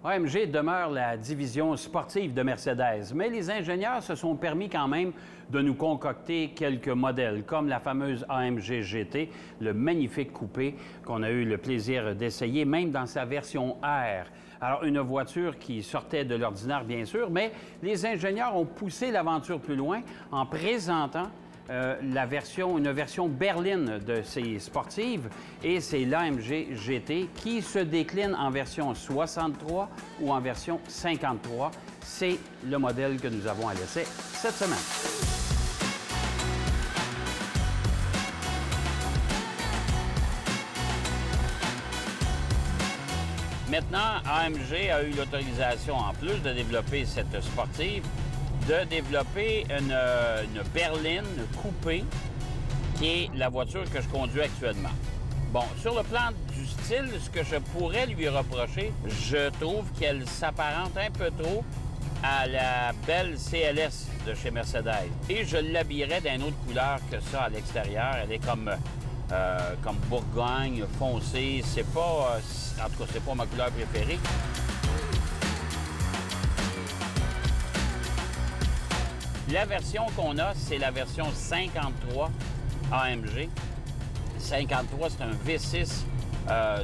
AMG demeure la division sportive de Mercedes, mais les ingénieurs se sont permis quand même de nous concocter quelques modèles, comme la fameuse AMG GT, le magnifique coupé qu'on a eu le plaisir d'essayer, même dans sa version R. Alors, une voiture qui sortait de l'ordinaire, bien sûr, mais les ingénieurs ont poussé l'aventure plus loin en présentant une version berline de ces sportives, et c'est l'AMG GT qui se décline en version 63 ou en version 53. C'est le modèle que nous avons à l'essai cette semaine. Maintenant, AMG a eu l'autorisation, en plus de développer cette sportive, de développer une berline coupée, qui est la voiture que je conduis actuellement. Bon, sur le plan du style, ce que je pourrais lui reprocher, je trouve qu'elle s'apparente un peu trop à la belle CLS de chez Mercedes. Et je l'habillerais d'une autre couleur que ça à l'extérieur. Elle est comme Bourgogne, foncée. C'est pas, en tout cas, c'est pas ma couleur préférée. La version qu'on a, c'est la version 53 AMG. 53, c'est un V6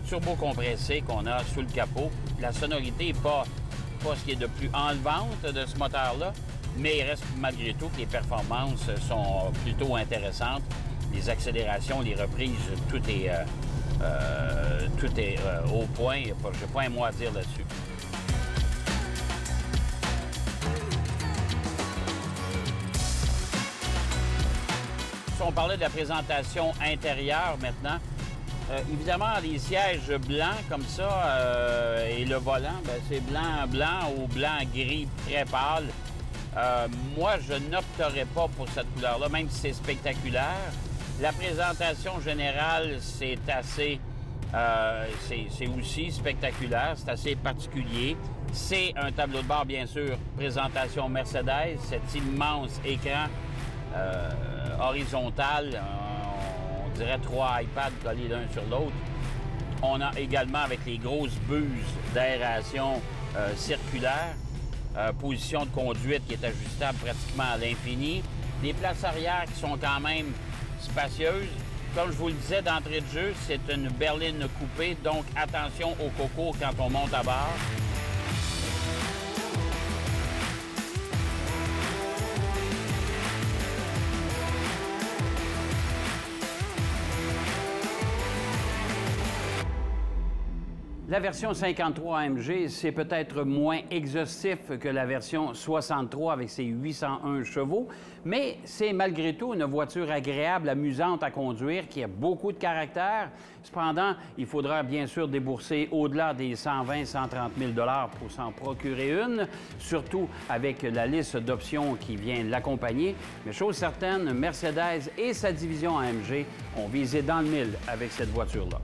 turbo-compressé qu'on a sous le capot. La sonorité n'est pas ce qui est de plus enlevante de ce moteur-là, mais il reste malgré tout que les performances sont plutôt intéressantes. Les accélérations, les reprises, tout est au point. Je n'ai pas un mot à dire là-dessus. Si on parlait de la présentation intérieure maintenant, évidemment, les sièges blancs comme ça et le volant, c'est blanc ou blanc-gris très pâle. Moi, je n'opterais pas pour cette couleur-là, même si c'est spectaculaire. La présentation générale, c'est aussi spectaculaire, c'est assez particulier. C'est un tableau de bord, bien sûr, présentation Mercedes, cet immense écran horizontal, on dirait 3 iPads collés l'un sur l'autre. On a également avec les grosses buses d'aération circulaire, position de conduite qui est ajustable pratiquement à l'infini. Les places arrière qui sont quand même spacieuses. Comme je vous le disais d'entrée de jeu, c'est une berline coupée, donc attention au coco quand on monte à bord. La version 53 AMG, c'est peut-être moins exhaustif que la version 63 avec ses 801 chevaux, mais c'est malgré tout une voiture agréable, amusante à conduire, qui a beaucoup de caractère. Cependant, il faudra bien sûr débourser au-delà des 120-130 000 $ pour s'en procurer une, surtout avec la liste d'options qui vient l'accompagner. Mais chose certaine, Mercedes et sa division AMG ont visé dans le mille avec cette voiture-là.